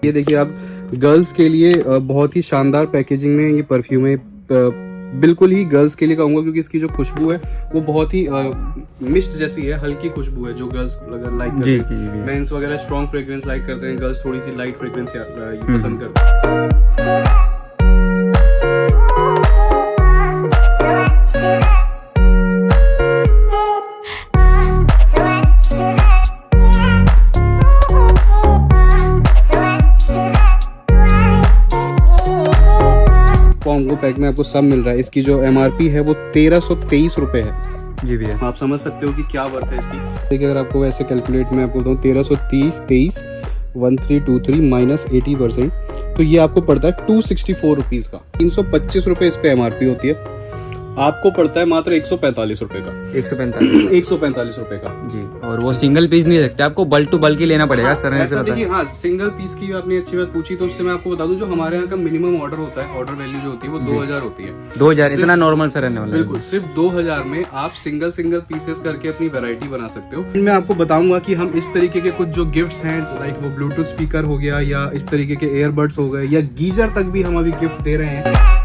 ये देखिए आप, गर्ल्स के लिए बहुत ही शानदार पैकेजिंग में ये परफ्यूम है। बिल्कुल ही गर्ल्स के लिए कहूँगा, क्योंकि इसकी जो खुशबू है वो बहुत ही मिस्ट जैसी है, हल्की खुशबू है जो गर्ल्स अगर लाइक करते हैं। मेंस वगैरह स्ट्रॉन्ग फ्रेग्रेंस लाइक करते हैं, गर्ल्स थोड़ी सी लाइट फ्रेग्रेंस पसंद करते हैं। कॉम्बो पैक में आपको सब मिल रहा है। इसकी जो MRP है वो 1323 रुपए है। जी भैया, आप समझ सकते हो कि क्या वर्थ है इसकी। देखिए अगर आपको वैसे कैलकुलेट में आपको बताऊँ 1323 1323 माइनस 80%, तो ये आपको पड़ता है 264 रुपीज का। 325 रुपए इस पे MRP होती है, आपको पड़ता है मात्र 145 रुपए का। 145 रुपए का जी। और वो सिंगल पीस नहीं सकते, आपको बल्क टू बल्क ही लेना पड़ेगा। हाँ, सर ने ऐसे बताया। हाँ, सिंगल पीस की आपने अच्छी बात पूछी, तो उससे मैं आपको बता दूं जो हमारे यहाँ का मिनिमम ऑर्डर होता है, ऑर्डर वैल्यू जो होती है वो 2000 होती है। 2000 इतना नॉर्मल सर रहने वाला है। बिल्कुल, सिर्फ 2000 में आप सिंगल पीसेस करके अपनी वैरायटी बना सकते हो। मैं आपको बताऊंगा कि हम इस तरीके के कुछ जो गिफ्ट्स हैं, लाइक वो ब्लूटूथ स्पीकर हो गया या इस तरीके के एयरबड्स हो गए या गीजर तक भी हम अभी गिफ्ट दे रहे हैं।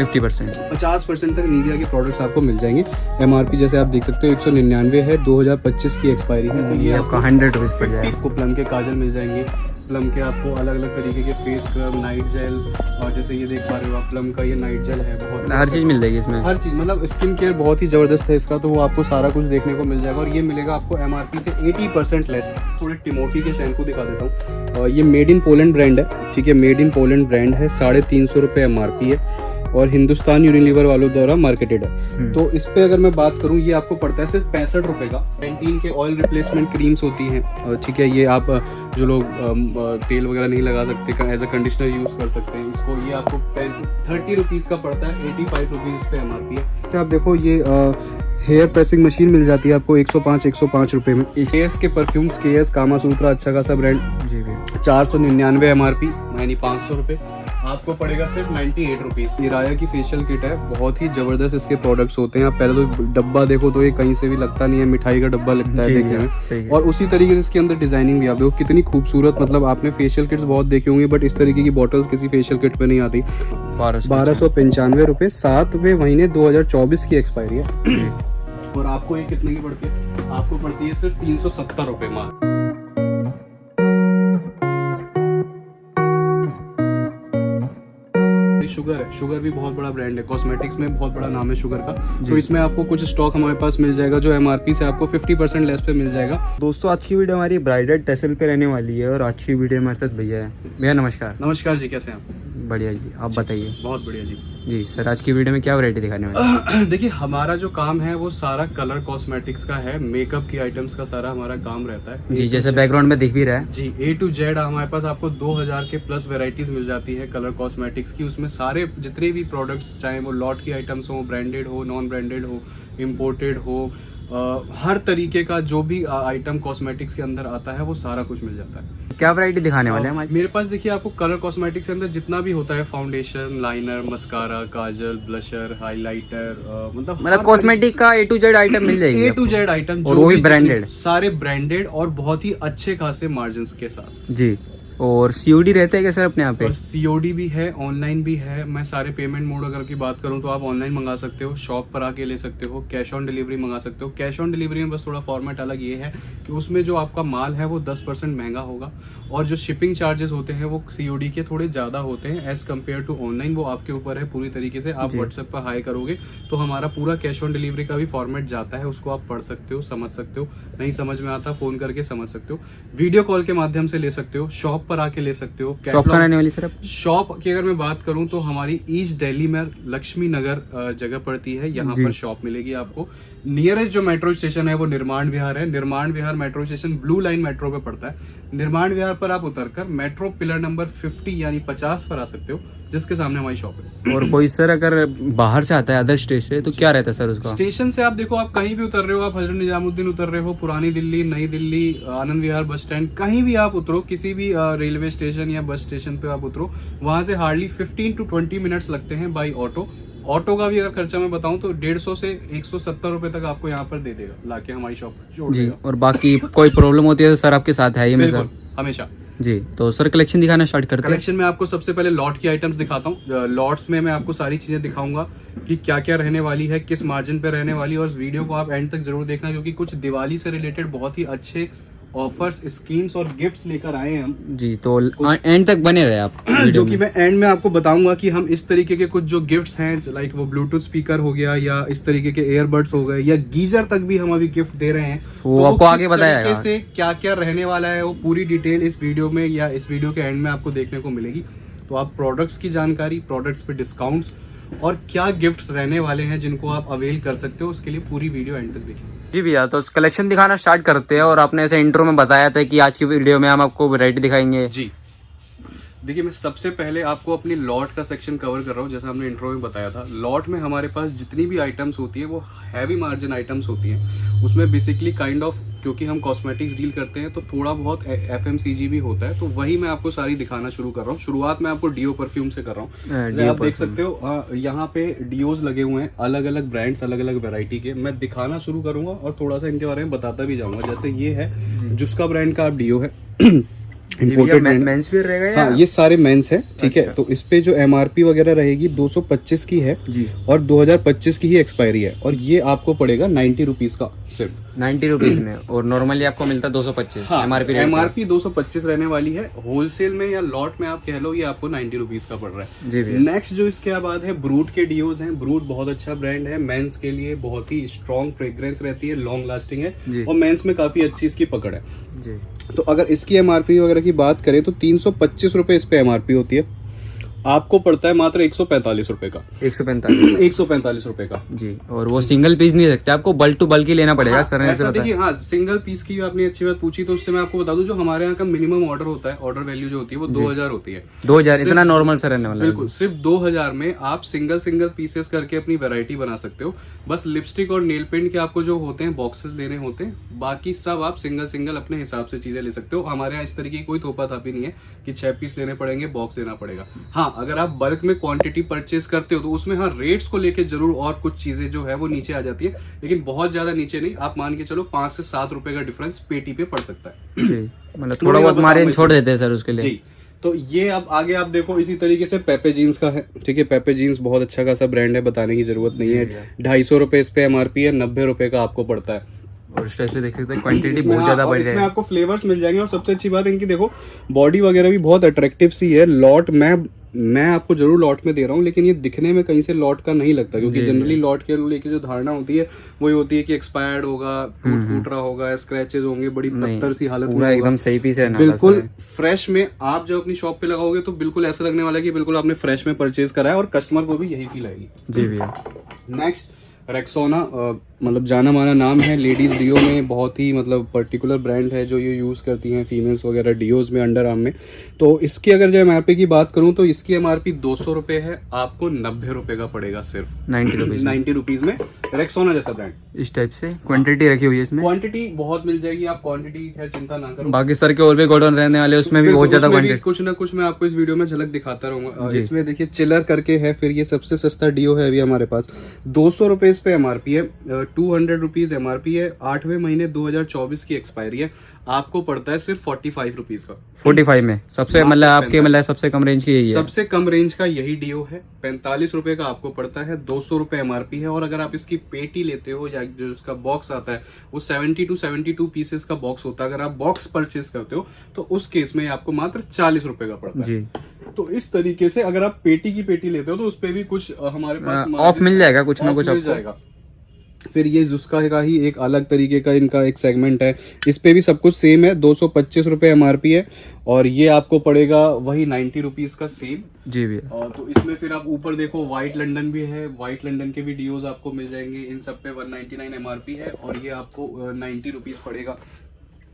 50% तक निविया के प्रोडक्ट्स आपको मिल जाएंगे। MRP जैसे आप देख सकते हो 199 है, 2025 की एक्सपायरी है, तो ये आपका 100 रुपीज पड़ जाएगा। आपको प्लम के काजल मिल जाएंगे, प्लम के आपको अलग अलग तरीके के फेस स्क्रब, नाइट जेल, और जैसे ये देख पा रहे हो आप प्लम का ये नाइट जेल है, बहुत हर चीज मिल जाएगी इसमें। हर चीज, मतलब स्किन केयर बहुत ही जबरदस्त है इसका, तो वो आपको सारा कुछ देखने को मिल जाएगा। और ये मिलेगा आपको MRP से 80% लेस। थोड़े टिमोटी के शैम्पू दिखा देता हूँ। ये मेड इन पोलैंड ब्रांड है, ठीक है, मेड इन पोलैंड ब्रांड है, 350 रुपये MRP है और हिंदुस्तान यूनिलीवर वालों द्वारा मार्केटेड है। तो इस पे अगर मैं बात करूं, ये आपको पड़ता है सिर्फ 65 रुपए का। पैंटीन के ऑयल रिप्लेसमेंट क्रीम्स होती हैं, ठीक है, ये आप जो लोग तेल वगैरह नहीं लगा सकते एज अ कंडीशनर यूज कर सकते हैं इसको। ये आपको 30 रुपीज का पड़ता है, 85 रुपीज इस पे MRP है। आप देखो ये हेयर प्रेसिंग मशीन मिल जाती है आपको 105 रुपए में। KS के परफ्यूम्स, KS कामा सूत्रा, अच्छा खासा ब्रांड, जी भैया, 499 MRP यानी 500 रुपए, आपको पड़ेगा सिर्फ 98 रुपीज। ये राया की फेशियल किट है, बहुत ही जबरदस्त इसके प्रोडक्ट्स होते हैं। आप पहले तो डब्बा देखो तो ये कहीं से भी लगता नहीं है, मिठाई का डब्बा लगता है देखने में। और उसी तरीके से इसके अंदर डिजाइनिंग भी आप देखो कितनी खूबसूरत, मतलब आपने फेशियल किट्स बहुत देखी होंगी बट इस तरीके की बॉटल्स किसी फेशियल किट पे नहीं आती। 1295 रुपए, 7वें महीने 2024 की एक्सपायरी है। और आपको ये कितने की पड़ती है? आपको पड़ती है सिर्फ 370 रुपए मात्र। शुगर है, शुगर भी बहुत बड़ा ब्रांड है, कॉस्मेटिक्स में बहुत बड़ा नाम है शुगर का। तो इसमें आपको कुछ स्टॉक हमारे पास मिल जाएगा जो MRP से आपको 50% लेस पे मिल जाएगा। दोस्तों आज की वीडियो हमारी ब्राइडल टेसल पे रहने वाली है और आज की वीडियो हमारे साथ भैया है। भैया नमस्कार। नमस्कार जी, कैसे हैं आप? बढ़िया जी, आप बताइए। बहुत बढ़िया जी। जी सर, आज की वीडियो में क्या वैरायटी दिखाने वाले? देखिए हमारा जो काम है वो सारा कलर कॉस्मेटिक्स का है, मेकअप की आइटम्स का सारा हमारा काम रहता है जी, जैसे बैकग्राउंड में दिख भी रहा है जी। A to Z हमारे पास आपको 2000 के प्लस वेराइटीज मिल जाती है कलर कॉस्मेटिक्स की। उसमें सारे जितने भी प्रोडक्ट्स, चाहे वो लॉट की आइटम्स हो, ब्रांडेड हो, नॉन ब्रांडेड हो, इम्पोर्टेड हो, हर तरीके का जो भी आइटम कॉस्मेटिक्स के अंदर आता है वो सारा कुछ मिल जाता है। क्या वैरायटी दिखाने वाले हैं आज? मेरे पास देखिए आपको कलर कॉस्मेटिक्स के अंदर जितना भी होता है, फाउंडेशन, लाइनर, मस्कारा, काजल, ब्लशर, हाइलाइटर, मतलब कॉस्मेटिक का A to Z आइटम मिल जाएगी। A to Z आइटम, और वो भी ब्रांडेड, सारे ब्रांडेड और बहुत ही अच्छे खासे मार्जिन के साथ जी। और COD रहते हैं क्या सर अपने यहाँ पे? COD भी है, ऑनलाइन भी है। मैं सारे पेमेंट मोड अगर की बात करूं तो आप ऑनलाइन मंगा सकते हो, शॉप पर आके ले सकते हो, कैश ऑन डिलीवरी मंगा सकते हो। कैश ऑन डिलीवरी में बस थोड़ा फॉर्मेट अलग ये है कि उसमें जो आपका माल है वो 10% महंगा होगा और जो शिपिंग चार्जेस होते हैं वो COD के थोड़े ज्यादा होते हैं एज कम्पेयर टू ऑनलाइन। वो आपके ऊपर है पूरी तरीके से। आप व्हाट्सएप पर हाई करोगे तो हमारा पूरा कैश ऑन डिलीवरी का भी फॉर्मेट जाता है, उसको आप पढ़ सकते हो, समझ सकते हो। नहीं समझ में आता फोन करके समझ सकते हो, वीडियो कॉल के माध्यम से ले सकते हो, शॉप पर आके ले सकते हो। शॉप कहाँ रहने वाली सर आप? शॉप की अगर मैं बात करूं तो हमारी ईस्ट दिल्ली में लक्ष्मी नगर जगह पड़ती है, यहाँ पर शॉप मिलेगी आपको। नियरेस्ट जो मेट्रो स्टेशन है वो निर्माण विहार है। Nirman Vihar metro station blue line metro पे पड़ता है। निर्माण विहार पर आप उतरकर मेट्रो पिलर नंबर 50 यानी 50 पर आ सकते हो, जिसके सामने हमारी शॉप है। और कोई सर अगर बाहर से आता है अदर स्टेशन से तो क्या रहता है सर उसका? स्टेशन से आप देखो, आप कहीं भी उतर रहे हो, आप हजरत निजामुद्दीन उतर रहे हो, पुरानी दिल्ली, नई दिल्ली, आनंद विहार बस स्टैंड, कहीं भी आप उतरो, किसी भी रेलवे स्टेशन या बस स्टेशन पे आप उतरो, वहां से हार्डली 15 to 20 मिनट्स लगते हैं बाई ऑटो। ऑटो का भी अगर खर्चा मैं बताऊं तो 150 से 170 रुपए तक आपको यहाँ पर दे देगा, लाके हमारी शॉप पर छोड़ जी। देगा। और बाकी कोई प्रॉब्लम होती है तो सर आपके साथ है ही में बिल्कुल, सर। हमेशा। जी, तो सर कलेक्शन दिखाना स्टार्ट करते हैं। कलेक्शन में आपको सबसे पहले लॉट की आइटम्स दिखाता हूँ। लॉट्स में मैं आपको सारी चीजें दिखाऊंगा कि क्या क्या रहने वाली है, किस मार्जिन पे रहने वाली है, और इस वीडियो को आप एंड तक जरूर देखना, क्योंकि कुछ दिवाली से रिलेटेड बहुत ही अच्छे ऑफर्स, स्कीम्स और गिफ्ट्स लेकर आए हैं हम जी। तो एंड तक बने रहे आप जो कि मैं एंड में आपको बताऊंगा कि हम इस तरीके के कुछ जो गिफ्ट्स हैं, लाइक वो ब्लूटूथ स्पीकर हो गया या इस तरीके के एयरबड्स हो गए या गीजर तक भी हम अभी गिफ्ट दे रहे हैं। वो तो आपको किस आगे बताया तरीके जाएगा। से क्या क्या रहने वाला है वो पूरी डिटेल इस वीडियो में या इस वीडियो के एंड में आपको देखने को मिलेगी। तो आप प्रोडक्ट्स की जानकारी, प्रोडक्ट्स पे डिस्काउंट्स और क्या गिफ्ट्स रहने वाले हैं जिनको आप अवेल कर सकते हो, उसके लिए पूरी वीडियो एंड तक देखिए। जी भैया, तो कलेक्शन दिखाना स्टार्ट करते हैं। और आपने ऐसे इंट्रो में बताया था कि आज की वीडियो में हम आपको वैरायटी दिखाएंगे। जी देखिए, मैं सबसे पहले आपको अपनी लॉट का सेक्शन कवर कर रहा हूँ। जैसा हमने इंट्रो में बताया था, लॉट में हमारे पास जितनी भी आइटम्स होती है वो हैवी मार्जिन आइटम्स होती हैं। उसमें बेसिकली काइंड ऑफ, क्योंकि हम कॉस्मेटिक्स डील करते हैं तो थोड़ा बहुत FMCG भी होता है, तो वही मैं आपको सारी दिखाना शुरू कर रहा हूँ। शुरुआत में आपको डीओ परफ्यूम से कर रहा हूँ। आप देख सकते हो यहाँ पे डीओज लगे हुए हैं, अलग अलग ब्रांड्स, अलग अलग वेराइटी के। मैं दिखाना शुरू करूंगा और थोड़ा सा इनके बारे में बताता भी जाऊंगा। जैसे ये है जिसका ब्रांड का आप डीओ है, इंपोर्टेड मेंस वेयर रहेगा। हाँ, ये सारे मेंस है, ठीक है। अच्छा। तो इस पे जो MRP वगैरह रहेगी 225 की है जी। और 2025 की ही एक्सपायरी है, और ये आपको पड़ेगा 90 रुपीज का, सिर्फ 90 रुपीज में। और नॉर्मली आपको मिलता है 225। हाँ, MRP 225 रहने वाली है। होलसेल में या लॉट में आप कह लो, ये आपको 90 रुपीज का पड़ रहा है। जी भैया। नेक्स्ट जो इसके बाद है, ब्रूट के डीओज हैं। ब्रूट बहुत अच्छा ब्रांड है, मेंस के लिए बहुत ही स्ट्रॉन्ग फ्रेग्रेंस रहती है, लॉन्ग लास्टिंग है और मेंस में काफी अच्छी इसकी पकड़ है। जी। तो अगर इसकी MRP वगैरह की बात करें तो 325 रुपए इस पे MRP होती है, आपको पड़ता है मात्र 145 रुपए का। 145 रुपए का जी। और वो सिंगल पीस नहीं सकते, आपको बल्क टू बल्क ही लेना पड़ेगा। हाँ, सर ने ऐसा देखिए, हाँ, सिंगल पीस की आपने अच्छी बात पूछी, तो उससे मैं आपको बता दूं, जो हमारे यहाँ का मिनिमम ऑर्डर होता है, ऑर्डर वैल्यू जो होती है वो 2000 होती है। 2000 इतना नॉर्मल सर रहने वाला है। बिल्कुल, सिर्फ 2000 में आप सिंगल पीसेस करके अपनी वैरायटी बना सकते हो। बस लिपस्टिक और नेल पेंट के आपको जो होते हैं बॉक्सेस लेने होते हैं, बाकी सब आप सिंगल अपने हिसाब से चीजें ले सकते हो। हमारे यहाँ इस तरीके की कोई थोपा थापी नहीं है कि 6 पीस लेने पड़ेंगे, बॉक्स लेना पड़ेगा। हाँ, अगर आप बल्क में क्वांटिटी परचेज करते हो तो उसमें हाँ रेट्स को लेके जरूर और कुछ चीजें जो है वो नीचे आ जाती है, लेकिन बहुत ज्यादा नीचे नहीं। आप मान के चलो 5 से 7 रुपए का डिफरेंस पेटी पे पड़ सकता है। जी, मतलब थोड़ा बहुत मार्जिन छोड़ देते हैं सर उसके लिए। जी। तो ये अब आगे आप देखो, इसी तरीके से पेपे जीन्स का है, ठीक है। पेपे जीन्स बहुत अच्छा खासा ब्रांड है, बताने की जरूरत नहीं है। 250 रुपए इस पे MRP है, 90 रुपए का आपको पड़ता है। और इस टाइप से देख सकते हैं क्वांटिटी बहुत ज्यादा बढ़ इसमें रही है। आपको फ्लेवर्स मिल जाएंगे, और सबसे अच्छी बात है इनकी, देखो बॉडी वगैरह भी बहुत अट्रैक्टिव सी है। लॉट मैं आपको जरूर लॉट में दे रहा हूँ, लेकिन ये दिखने में कहीं से लॉट का नहीं लगता, क्योंकि जनरली लॉट के लेके जो धारणा होती है वही होती है कि एक्सपायर्ड होगा, फूट रहा होगा, स्क्रैचेस होंगे, बड़ी पत्थर सी हालत पूरा एकदम सही पीस रहना। बिल्कुल फ्रेश में आप जब अपनी शॉप पे लगाओगे तो बिल्कुल ऐसा लगने वाला है कि बिल्कुल आपने फ्रेश में परचेज करा है, और कस्टमर को भी यही फील आएगी। जी भैया। नेक्स्ट रेक्सोना, मतलब जाना माना नाम है लेडीज डीओ में, बहुत ही मतलब पर्टिकुलर ब्रांड है जो ये यूज करती हैं फीमेल्स वगैरह डीओज में, अंडर आर्म में। तो इसकी अगर जो MRP की बात करूं तो इसकी MRP 200 रुपए है, आपको 90 रुपए का पड़ेगा, सिर्फ 90 रुपीज में। रेक्सोना जैसा ब्रांड इस टाइप से क्वांटिटी रखी हुई है इसमें। क्वांटिटी बहुत मिल जाएगी, आप क्वांटिटी खैर चिंता ना करो। बाकी सर के और भी गोडाउन रहने वाले, उसमें भी बहुत ज्यादा क्वांटिटी, कुछ ना कुछ मैं आपको इस वीडियो में झलक दिखाता रहूंगा। इसमें देखिए चिलर करके है, फिर ये सबसे सस्ता डीओ है अभी हमारे पास, 200 रुपए इस पे MRP है, 200 रुपीज MRP है, 8वें महीने 2024 की एक्सपायरी है, आपको पड़ता है सिर्फ 45 रुपीज का। 45 में सबसे मतलब आपके मतलब सबसे कम रेंज की यही है। सबसे कम रेंज का यही डीओ है, 45 रुपए का आपको पड़ता है, 200 रुपए MRP है। और अगर आप इसकी पेटी लेते हो या जो उसका बॉक्स आता है वो 70 to 72 पीसेस का बॉक्स होता है, अगर आप बॉक्स परचेज करते हो तो उस केस में आपको मात्र 40 रुपए का पड़ता है। जी। तो इस तरीके से अगर आप पेटी की पेटी लेते हो तो उस पे भी कुछ हमारे पास ऑफ मिल जाएगा, कुछ ना कुछ मिल जाएगा। फिर ये जुस्का का ही एक अलग तरीके का इनका एक सेगमेंट है, इस पे भी सब कुछ सेम है, 225 रुपए MRP है, और ये आपको पड़ेगा वही 90 रुपीज का सेम। जी भैया। और तो इसमें फिर आप ऊपर देखो व्हाइट लंदन भी है, व्हाइट लंदन के भी डीओज आपको मिल जाएंगे, इन सब पे 199 MRP है और ये आपको 90 रुपीज पड़ेगा।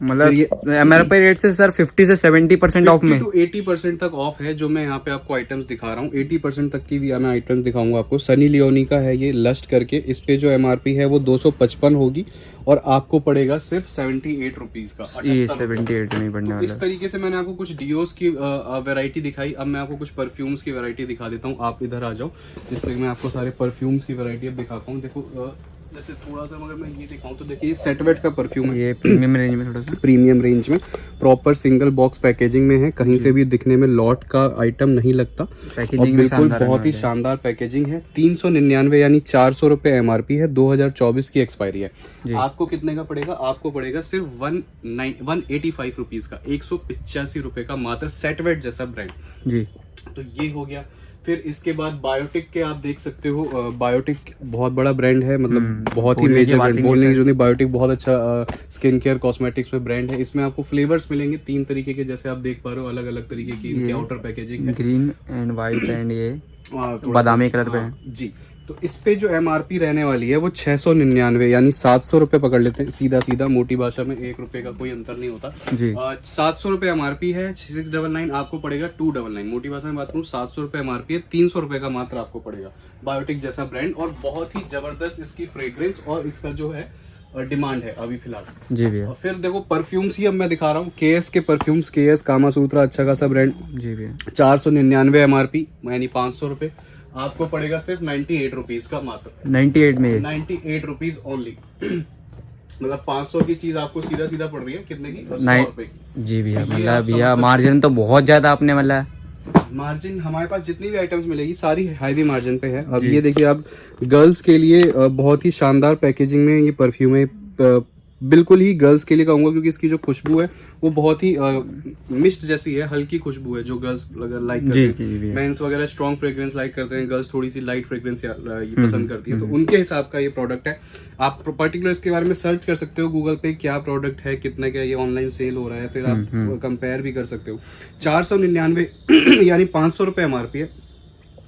मतलब एमआरपी रेट से सर 50 से 70% ऑफ में 80% तक ऑफ है। जो मैं यहाँ पे आपको आइटम्स दिखा रहा हूँ 80% तक की भी मैं आइटम्स दिखाऊंगा आपको। सनी लियोनी का है ये लस्ट करके, इस पे जो एमआरपी है वो 255 होगी और आपको पड़ेगा सिर्फ 78 रुपीज का। ये 78 नहीं पड़ने तो वाला। इस तरीके से मैंने आपको कुछ डियोस की वैरायटी दिखाई। अब मैं आपको कुछ परफ्यूम्स की वैरायटी दिखा देता हूँ। आप इधर आ जाओ जिससे मैं आपको सारे परफ्यूम्स की वैरायटी अब दिखाता हूँ। देखो जैसे थोड़ा सा अगर मैं ये दिखाऊं तो देखिए सेट वेट का परफ्यूम है, ये प्रीमियम रेंज में, थोड़ा सा प्रीमियम रेंज में प्रॉपर सिंगल बॉक्स पैकेजिंग में है। कहीं से भी दिखने में लॉट का आइटम नहीं लगता और पैकेजिंग में बिल्कुल शानदार बहुत ही शानदार पैकेजिंग है। 399 यानी 400 रुपए एमआरपी है, 2024 की एक्सपायरी है। आपको कितने का पड़ेगा? आपको पड़ेगा सिर्फ 185 रुपीज का, 185 रुपए का मात्र सेट वेट जैसा ब्रांड जी। तो ये हो गया। फिर इसके बाद बायोटिक के आप देख सकते हो, बायोटिक बहुत बड़ा ब्रांड है, मतलब बहुत ही मेजर ब्रांड, बोलने की जो नहीं, बायोटिक बहुत अच्छा स्किन केयर कॉस्मेटिक्स में ब्रांड है। इसमें आपको फ्लेवर्स मिलेंगे 3 तरीके के, जैसे आप देख पा रहे हो अलग अलग तरीके की इनकी आउटर पैकेजिंग है, ग्रीन एंड व्हाइट एंड ये बादामी कलर पे है जी। तो इस पे जो एमआरपी रहने वाली है वो 699 यानी 700 रुपए पकड़ लेते हैं सीधा सीधा, मोटी भाषा में 1 रुपए का कोई अंतर नहीं होता जी। 700 रुपए एमआरपी है, 699 आपको पड़ेगा 299। मोटी भाषा में बात करूँ 700 रुपए एमआरपी है, 300 रुपए का मात्र आपको पड़ेगा। बायोटिक जैसा ब्रांड और बहुत ही जबरदस्त इसकी फ्रेग्रेंस और इसका जो है डिमांड है अभी फिलहाल जी भैया। फिर देखो परफ्यूम्स ही अब मैं दिखा रहा हूँ, केएस के परफ्यूम्स, केएस कामासूत्रा अच्छा खासा ब्रांड जी भैया। 499 एमआरपी यानी 500 रुपए, आपको पड़ेगा सिर्फ 98 रुपीज का मात्र। 98 में 98 रुपीज ओनली मतलब 500 की चीज आपको सीधा सीधा पड़ रही है कितने की? 100 रुपए जी भैया। मतलब भैया मार्जिन तो बहुत ज्यादा आपने मतलब मार्जिन हमारे पास जितनी भी आइटम्स मिलेगी सारी हैवी मार्जिन पे है। अब ये देखिए आप गर्ल्स के लिए बहुत ही शानदार पैकेजिंग में ये परफ्यूम है, बिल्कुल ही गर्ल्स के लिए कहूंगा क्योंकि इसकी जो खुशबू है वो बहुत ही मिस्ट जैसी है, हल्की खुशबू है जो गर्ल्स अगर लाइक करते हैं। मेंस वगैरह स्ट्रॉन्ग फ्रेग्रेंस लाइक करते हैं, गर्ल्स थोड़ी सी लाइट फ्रेग्रेंस पसंद करती है, तो उनके हिसाब का ये प्रोडक्ट है। आप पर्टिकुलर इसके बारे में सर्च कर सकते हो गूगल पे क्या प्रोडक्ट है, कितने का ये ऑनलाइन सेल हो रहा है, फिर आप कंपेयर भी कर सकते हो। 499 यानी 500 रुपए एमआरपी है,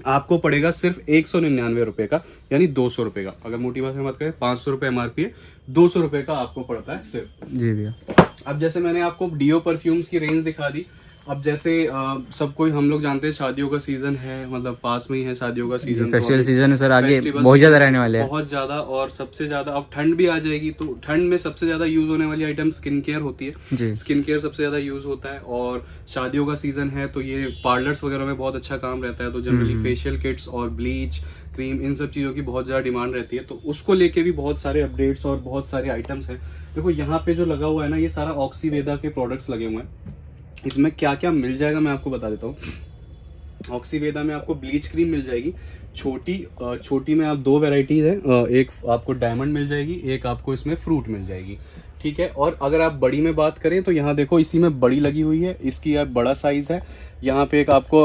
आपको पड़ेगा सिर्फ 199 रुपए का यानी 200 रुपए का। अगर मोटी भाषा में बात करें 500 रुपए एमआरपी है, 200 रुपए का आपको पड़ता है सिर्फ जी भैया। अब जैसे मैंने आपको डीओ परफ्यूम्स की रेंज दिखा दी। अब जैसे सबको हम लोग जानते हैं शादियों का सीजन है, मतलब पास में ही है शादियों का सीजन, फेस्टिवल सीजन है सर, आगे बहुत ज्यादा रहने वाले हैं, बहुत ज्यादा। और सबसे ज्यादा अब ठंड भी आ जाएगी तो ठंड में सबसे ज्यादा यूज होने वाली आइटम स्किन केयर होती है, स्किन केयर सबसे ज्यादा यूज होता है। और शादियों का सीजन है तो ये पार्लर्स वगैरह में बहुत अच्छा काम रहता है, तो जनरली फेशियल किट्स और ब्लीच क्रीम इन सब चीज़ों की बहुत ज़्यादा डिमांड रहती है, तो उसको लेके भी बहुत सारे अपडेट्स और बहुत सारे आइटम्स हैं। देखो यहाँ पे जो लगा हुआ है ना, ये सारा ऑक्सीवेदा के प्रोडक्ट्स लगे हुए हैं। इसमें क्या क्या मिल जाएगा मैं आपको बता देता हूँ। ऑक्सीवेदा में आपको ब्लीच क्रीम मिल जाएगी छोटी में आप 2 वेराइटीज है, एक आपको डायमंड मिल जाएगी, एक आपको इसमें फ्रूट मिल जाएगी, ठीक है। और अगर आप बड़ी में बात करें तो यहाँ देखो इसी में बड़ी लगी हुई है, इसकी आप बड़ा साइज है। यहाँ पे एक आपको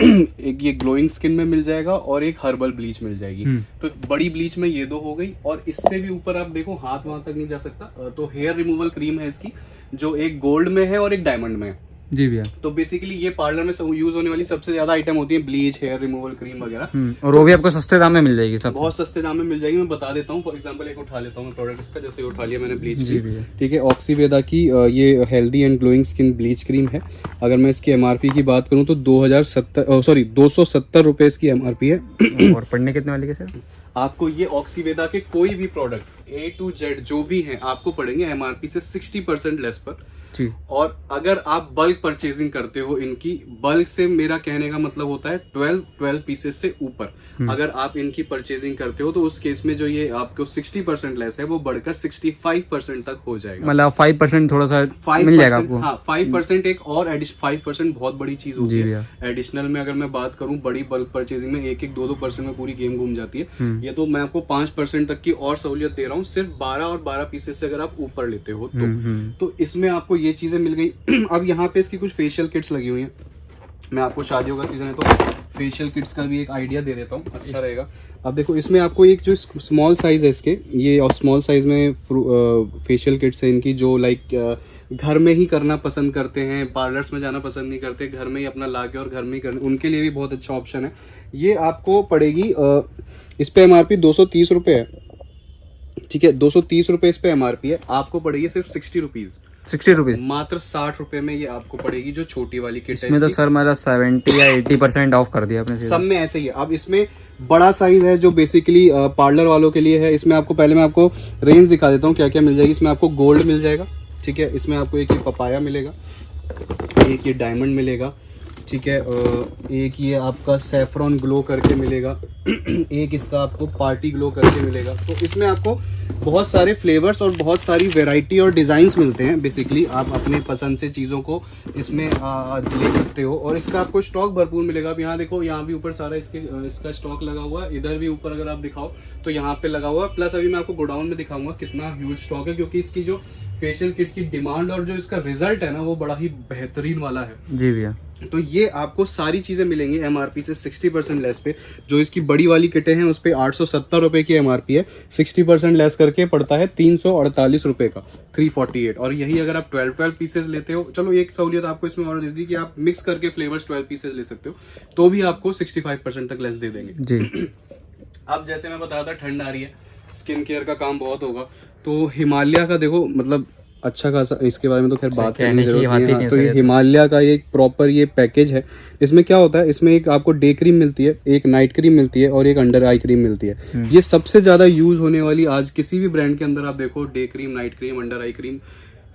एक ये ग्लोइंग स्किन में मिल जाएगा और एक हर्बल ब्लीच मिल जाएगी। तो बड़ी ब्लीच में ये 2 हो गई, और इससे भी ऊपर आप देखो हाथ वहां तक नहीं जा सकता, तो हेयर रिमूवल क्रीम है इसकी, जो एक गोल्ड में है और एक डायमंड में है जी भैया। तो बेसिकली ये पार्लर में यूज होने वाली सबसे ज्यादा आइटम होती है, ब्लीच, हेयर रिमूवल क्रीम वगैरह, और वो भी आपको सस्ते दाम में मिल जाएगी, सब बहुत सस्ते दाम में मिल जाएगी। मैं बता देता हूँ, फॉर एग्जांपल एक उठा लेता हूँ मैं प्रोडक्ट इसका, जैसे उठा लिया मैंने ब्लीच क्रीम, ठीक है, ऑक्सीवेदा की ये healthy and glowing skin bleach cream है। अगर मैं इसकी एमआरपी की बात करूँ तो 270 रुपए इसकी एमआरपी है। और पढ़ने कितने वाली है सर? आपको ये ऑक्सीवेदा के कोई भी प्रोडक्ट A to Z जो भी हैं आपको पड़ेंगे एमआरपी से 60% लेस पर जी। और अगर आप बल्क परचेजिंग करते हो इनकी, बल्क से मेरा कहने का मतलब होता है 12 पीसेस से ऊपर अगर आप इनकी परचेजिंग करते हो तो उस केस में जो ये आपको 60% लेस है वो बढ़कर 65% तक हो जाएगा। मतलब 5% थोड़ा सा मिल जाएगा आपको। हाँ 5% एक और 5% बहुत बड़ी चीज होती है एडिशनल में। अगर मैं बात करूं बड़ी बल्क परचेजिंग में 1-2% में पूरी गेम घूम जाती है। ये तो मैं आपको 5% तक की और सहूलियत दे रहा हूँ सिर्फ 12 और 12 पीसेस से अगर आप ऊपर लेते हो तो इसमें आपको ये चीजें मिल गई। अब यहाँ पे इसकी कुछ फेशियल किट्स लगी हुई हैं। मैं आपको शादियों का सीजन है तो फेशियल किट्स का भी एक आइडिया दे देता हूँ, अच्छा रहेगा। अब देखो इसमें आपको एक जो स्मॉल साइज है इसके, ये और स्मॉल साइज में फेशियल किट्स है इनकी, जो लाइक घर में ही करना पसंद करते हैं, पार्लर्स में जाना पसंद नहीं करते, घर में ही अपना लाके और घर में ही करना, उनके लिए भी बहुत अच्छा ऑप्शन है। ये आपको पड़ेगी इस पे एमआरपी 230 रुपये है, ठीक है, 230 रुपये इस पे एमआरपी है, आपको पड़ेगी सिर्फ 60 रुपीज़। 60 रुपीज मात्र 60 रुपए में ये आपको पड़ेगी जो छोटी वाली किट है इसमें तो इसकी। सर मतलब 70 या 80% ऑफ कर दिया आपने सीधा। सब में ऐसे ही है। अब इसमें बड़ा साइज है जो बेसिकली पार्लर वालों के लिए है। इसमें आपको पहले मैं आपको रेंज दिखा देता हूँ क्या क्या मिल जाएगी। इसमें आपको गोल्ड मिल जाएगा, ठीक है। इसमें आपको एक ये पपाया मिलेगा, एक ये डायमंड मिलेगा, ठीक है। एक ये आपका सैफरॉन ग्लो करके मिलेगा, एक इसका आपको पार्टी ग्लो करके मिलेगा। तो इसमें आपको बहुत सारे फ्लेवर्स और बहुत सारी वैरायटी और डिज़ाइंस मिलते हैं। बेसिकली आप अपने पसंद से चीज़ों को इसमें ले सकते हो और इसका आपको स्टॉक भरपूर मिलेगा। अब यहाँ देखो, यहाँ भी ऊपर सारा इसका स्टॉक लगा हुआ है। इधर भी ऊपर अगर आप दिखाओ तो यहाँ पे लगा हुआ है। प्लस अभी मैं आपको गोडाउन में दिखाऊंगा कितना ह्यूज स्टॉक है, क्योंकि इसकी जो फेशियल किट की डिमांड और जो इसका रिजल्ट है ना वो बड़ा ही बेहतरीन वाला है। जी भैया। तो ये आपको सारी चीजें मिलेंगी एमआरपी से 60% लेस पे। जो इसकी बड़ी वाली किटें हैं उस पे 870 रुपए की एमआरपी है, 60% लेस करके पड़ता है 348 रुपए का, 348। और यही अगर आप 12 पीसेस लेते हो, चलो एक सहूलियत आपको इसमें और दे दी कि आप मिक्स करके फ्लेवर्स 12 पीसेस ले सकते हो, तो भी आपको 65% तक लेस दे देंगे जी। अब जैसे मैं बताया था ठंड आ रही है, स्किन केयर का काम बहुत होगा, तो हिमालय का देखो मतलब अच्छा खासा, इसके बारे में तो खैर बात करने की जरूरत नहीं है। तो ये हिमालय का एक प्रॉपर ये पैकेज है। इसमें क्या होता है, इसमें एक आपको डे क्रीम मिलती है, एक नाइट क्रीम मिलती है और एक अंडर आई क्रीम मिलती है। ये सबसे ज्यादा यूज होने वाली, आज किसी भी ब्रांड के अंदर आप देखो, day cream, night cream, under eye cream,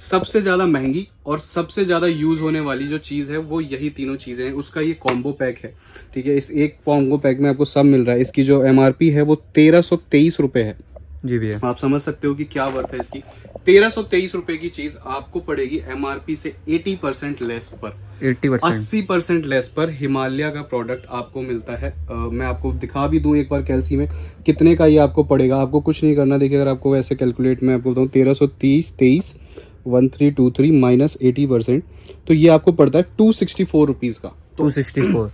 सबसे ज्यादा महंगी और सबसे ज्यादा यूज होने वाली जो चीज है वो यही तीनों चीजें हैं। उसका ये कॉम्बो पैक है, ठीक है। इस एक कॉम्बो पैक में आपको सब मिल रहा है। इसकी जो एमआरपी है वो 1323 रुपए है। जी भैया। आप समझ सकते हो कि क्या वर्थ है इसकी। 1323 रुपए की चीज आपको पड़ेगी एमआरपी से 80% लेस पर, 80% लेस पर हिमालय का प्रोडक्ट आपको मिलता है। मैं आपको दिखा भी दूं एक बार कैल्सी में कितने का ये आपको पड़ेगा। आपको कुछ नहीं करना। देखिए अगर आपको वैसे कैलकुलेट में आपको बताऊं, 1323 1323 माइनस 80%, तो ये आपको पड़ता है 264 रुपीज का। 264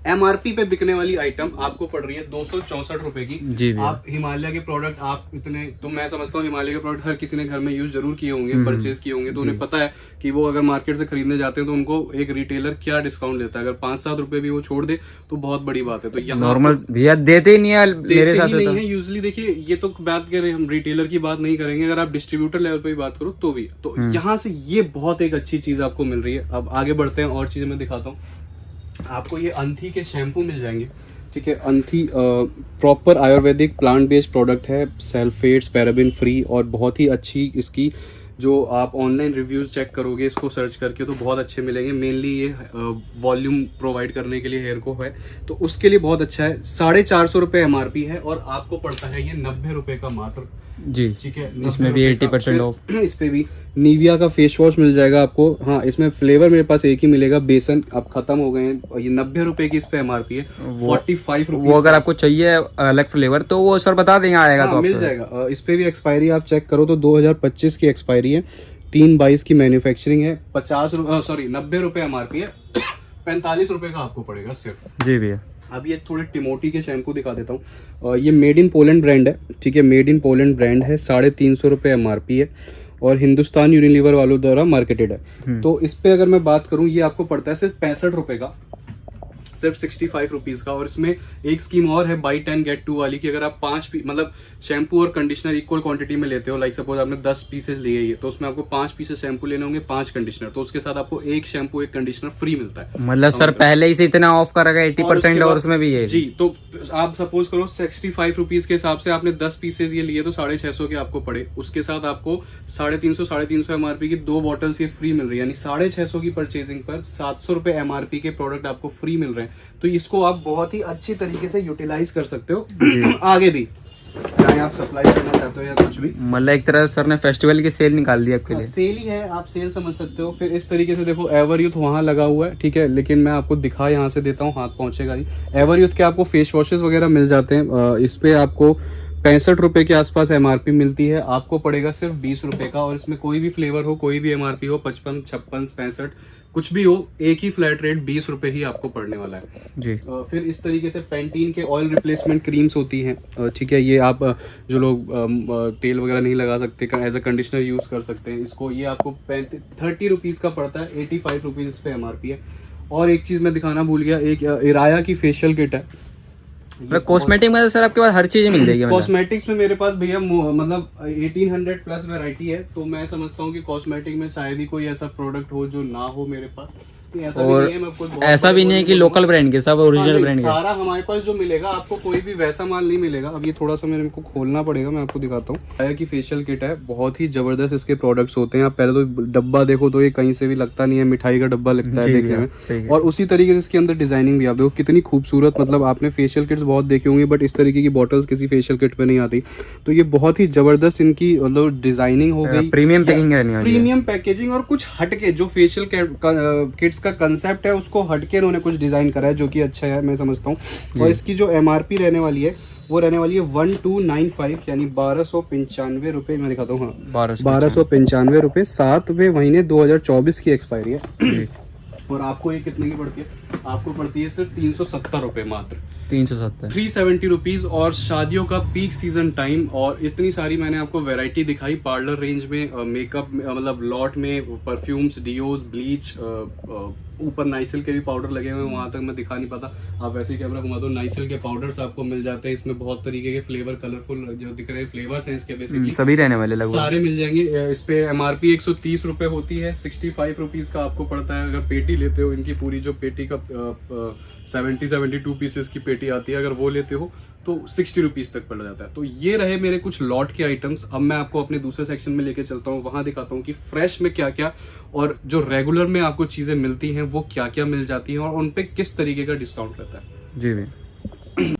एमआरपी पे बिकने वाली आइटम आपको पड़ रही है 264 रुपए की। जी भैया। आप हिमालय के प्रोडक्ट आप इतने, तो मैं समझता हूँ हिमालय के प्रोडक्ट हर किसी ने घर में यूज जरूर किए होंगे, परचेज किए होंगे, तो उन्हें पता है कि वो अगर मार्केट से खरीदने जाते हैं तो उनको एक रिटेलर क्या डिस्काउंट देता है। अगर 5-7 रुपए भी वो छोड़ दे तो बहुत बड़ी बात है। तो यहाँ नॉर्मल भैया देते ही नहीं है मेरे साथ नहीं है यूजली। देखिए ये तो बात करें, हम रिटेलर की बात नहीं करेंगे, अगर आप डिस्ट्रीब्यूटर लेवल पे भी बात करो तो भी। तो यहाँ से ये बहुत एक अच्छी चीज आपको मिल रही है। अब आगे बढ़ते हैं और चीजें मैं दिखाता हूँ आपको। ये अंथी के शैम्पू मिल जाएंगे, ठीक है। अंथी proper Ayurvedic plant based product है, सल्फेट्स पैराबिन फ्री, और बहुत ही अच्छी इसकी जो आप ऑनलाइन रिव्यूज चेक करोगे इसको सर्च करके तो बहुत अच्छे मिलेंगे। मेनली ये वॉल्यूम प्रोवाइड करने के लिए हेयर को है, तो उसके लिए बहुत अच्छा है। 450 रुपए एमआरपी है और आपको पड़ता है ये 90 रुपए का मात्र। जी, ठीक है। इसमें भी 80% ऑफ। इस पे भी निविया का फेस वॉश मिल जाएगा आपको। हाँ, इसमें फ्लेवर मेरे पास एक ही मिलेगा, बेसन अब खत्म हो गए हैं। और ये 90 रुपए की इस पे एमआरपी है, 45 रुपीज। वो अगर आपको चाहिए अलग फ्लेवर तो वो सर बता देंगे, आएगा। हाँ, तो मिल जाएगा। इस पे भी एक्सपायरी आप चेक करो तो 2025 की एक्सपायरी है, 3/22 की मैन्युफैक्चरिंग है, 90 रुपए एमआरपी है, 45 रुपए का आपको पड़ेगा सिर्फ। जी भैया। अब ये थोड़े टिमोटी के शैम्पू दिखा देता हूँ। ये मेड इन पोलैंड ब्रांड है, ठीक है। मेड इन पोलैंड ब्रांड है, 350 रुपये एमआरपी है और हिंदुस्तान यूनिलीवर वालों द्वारा मार्केटेड है। तो इस पे अगर मैं बात करूँ, ये आपको पड़ता है सिर्फ 65 रुपए का, सिर्फ 65 रुपीज का। और इसमें एक स्कीम और है, बाई 10 गेट 2 वाली, कि अगर आप 5 मतलब शैम्पू और कंडीशनर इक्वल क्वांटिटी में लेते हो, लाइक सपोज आपने 10 पीसेस लिए ये, तो उसमें आपको 5 पीसेस शैम्पू लेने होंगे, 5 कंडीशनर, तो उसके साथ आपको एक शैम्पू एक कंडीशनर फ्री मिलता है। मतलब सर पहले ही से इतना ऑफ करेगा 80% और उसमें भी ये। जी, तो आप सपोज करो 65 रुपीज के हिसाब से आपने 10 पीसेस ये लिए तो 650 के आपको पड़े। उसके साथ आपको 350 एमआरपी की 2 बॉटल्स ये फ्री मिल रही है, यानी 650 की परचेजिंग पर 700 रुपए एमआरपी के प्रोडक्ट आपको फ्री मिल रहे हैं। तो इसको आप बहुत ही अच्छी तरीके से यूटिलाइज कर सकते हो आगे भी, चाहे आप सप्लाई करना चाहते हो या कुछ भी। मतलब एक तरह सर ने फेस्टिवल की सेल निकाल दी आपके लिए। सेल ही है, आप सेल समझ सकते हो। फिर इस तरीके से देखो, एवर यूथ वहाँ लगा हुआ है, ठीक है, लेकिन मैं आपको दिखा यहाँ से देता हूँ, हाथ पहुंचेगा नहीं। एवर यूथ के आपको फेस वॉशेस वगैरह मिल जाते हैं। इस पे आपको 65 रुपए के आसपास एमआरपी मिलती है, आपको पड़ेगा सिर्फ 20 रुपए का। और इसमें कोई भी फ्लेवर हो, कोई भी एमआरपी हो, 55, 56, 65 कुछ भी हो, एक ही फ्लैट रेट 20 रुपए ही आपको पड़ने वाला है जी। फिर इस तरीके से पेंटीन के ऑयल रिप्लेसमेंट क्रीम्स होती हैं, ठीक है। ये आप जो लोग तेल वगैरह नहीं लगा सकते, एज अ कंडीशनर यूज कर सकते हैं इसको। ये आपको 30 रुपीज का पड़ता है, 85 रुपीज इस पे एमआरपी है। और एक चीज मैं दिखाना भूल गया, एक इराया की फेशियल किट है, मतलब कॉस्मेटिक में तो सर आपके पास हर चीज मिल जाएगी। मतलब कॉस्मेटिक्स में मेरे पास भैया मतलब 1800 प्लस वैरायटी है, तो मैं समझता हूँ कि कॉस्मेटिक में शायद ही कोई ऐसा प्रोडक्ट हो जो ना हो मेरे पास। तो ऐसा और भी नहीं है, मैं कोई बहुत ऐसा भी नहीं है कि लोकल ब्रांड के, सब ओरिजिनल ब्रांड के। सारा हमारे पास जो मिलेगा आपको कोई भी वैसा माल नहीं मिलेगा। अब ये थोड़ा सा मेरे को खोलना पड़ेगा, मैं आपको दिखाता हूँ। आया कि फेशियल किट है, बहुत ही जबरदस्त इसके प्रोडक्ट्स होते हैं। आप पहले तो डब्बा देखो तो ये कहीं से भी लगता नहीं है, मिठाई का डब्बा लगता है देखने में। और उसी तरीके से इसके अंदर डिजाइनिंग भी आप देखो कितनी खूबसूरत। मतलब आपने फेशियल किट्स बहुत देखी होंगी बट इस तरीके की बॉटल्स किसी फेशियल किट में नहीं आती। तो ये बहुत ही जबरदस्त इनकी मतलब डिजाइनिंग हो गई, प्रीमियम पैकिंग करनी है, प्रीमियम पैकेजिंग। और कुछ हटके जो फेशियल किट्स का कंसेप्ट है उसको हटके उन्होंने कुछ डिजाइन करा है जो कि अच्छा है, मैं समझता हूँ। और इसकी जो एमआरपी रहने वाली है वो रहने वाली है 1295 यानी 1295 रुपए। मैं दिखाता हूँ, हाँ 1295 रुपए, 7वें महीने 2024 की एक्सपायरी है। और आपको ये कितने की पड़ती है? आपको पड़ती है सिर्फ 370 रुपए मात्र। 370 रुपीज। और शादियों का पीक सीजन टाइम, और इतनी सारी मैंने आपको वैरायटी दिखाई पार्लर रेंज में, मेकअप मतलब लॉट में, परफ्यूम्स, डिओज, ब्लीच, ऊपर नाइसिल के भी पाउडर लगे हुए हैं, वहां तक मैं दिखा नहीं पाता। आप वैसे ही कैमरा घुमा दो, नाइसिल के पाउडर्स आपको मिल जाते हैं इसमें। बहुत तरीके के फ्लेवर, कलरफुल जो दिख रहे हैं फ्लेवर्स हैं इसके, बेसिकली सभी रहने वाले लगभग सारे मिल जाएंगे। इस पे एमआरपी 130 रुपए होती है, 65 रुपीज का आपको पड़ता है। अगर पेटी लेते हो, इनकी पूरी जो पेटी का 72 पीसेस की पेटी आती है, अगर वो लेते हो तो 60 रुपीज तक पड़ जाता है। तो ये रहे मेरे कुछ लॉट के आइटम्स। अब मैं आपको अपने दूसरे सेक्शन में लेके चलता हूँ, वहां दिखाता हूँ कि फ्रेश में क्या क्या और जो रेगुलर में आपको चीजें मिलती हैं वो क्या क्या मिल जाती हैं और उन पे किस तरीके का डिस्काउंट रहता है। जी भैया।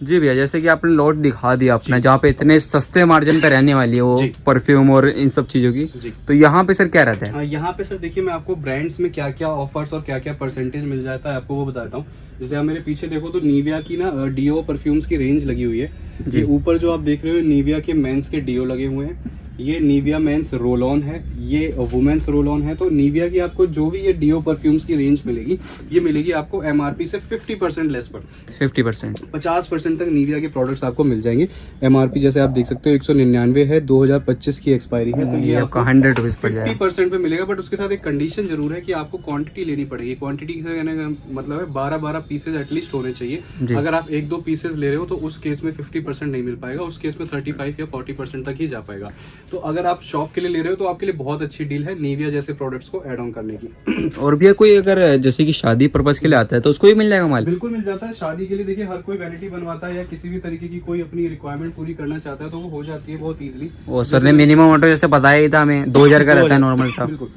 जी भैया, जैसे कि आपने लॉट दिखा दिया अपना, जहाँ पे इतने सस्ते मार्जिन पे रहने वाली है वो परफ्यूम और इन सब चीजों की, तो यहाँ पे सर क्या रहता है? यहाँ पे सर देखिए, मैं आपको ब्रांड्स में क्या क्या ऑफर्स और क्या क्या परसेंटेज मिल जाता है आपको वो बताता हूँ। जैसे आप मेरे पीछे देखो तो निविया की ना डीओ परफ्यूम्स की रेंज लगी हुई है। ये ऊपर जो आप देख रहे हो निविया के मेंस के डीओ लगे हुए हैं। ये निविया मेंस रोल ऑन है, ये वुमेन्स रोल ऑन है। तो निविया की आपको जो भी ये डीओ परफ्यूम्स की रेंज मिलेगी, ये मिलेगी आपको एमआरपी से 50% लेस पर। 50% तक निविया के प्रोडक्ट्स आपको मिल जाएंगे। एमआरपी जैसे आप देख सकते हो 199 है, 2025 की एक्सपायरी है। तो ये आपको 100 रुपीज पर 50% पे मिलेगा। बट उसके साथ एक कंडीशन जरूर है कि आपको क्वांटिटी लेनी पड़ेगी। क्वांटिटी का मतलब है 12 पीसेज एटलीस्ट होने चाहिए। अगर आप 1-2 पीसेज ले रहे हो तो उस केस में 50% नहीं मिल पाएगा, उस केस में 35 या 40% तक ही जा पाएगा। तो अगर आप शॉप के लिए ले रहे हो तो आपके लिए बहुत अच्छी डील है निविया जैसे प्रोडक्ट्स को ऐड ऑन करने की। और भी कोई अगर जैसे कि शादी पर्पस के लिए आता है तो उसको भी मिल जाएगा माल? बिल्कुल मिल जाता है। शादी के लिए देखिए हर कोई वैनिटी बनवाता है या किसी भी तरीके की कोई अपनी रिक्वायरमेंट पूरी करना चाहता है तो वो हो जाती है बहुत इजीली। वो सर ने मिनिमम ऑटो जैसे बताया ही था हमें 2000 का रहता है नॉर्मल सा। बिल्कुल।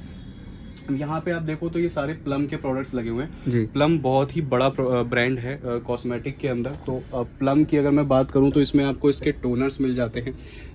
यहाँ पे आप देखो तो ये सारे प्लम के प्रोडक्ट्स लगे हुए हैं जी। प्लम बहुत ही बड़ा ब्रांड है कॉस्मेटिक के अंदर। तो प्लम की अगर मैं बात करूँ तो इसमें आपको इसके टोनर्स मिल जाते हैं,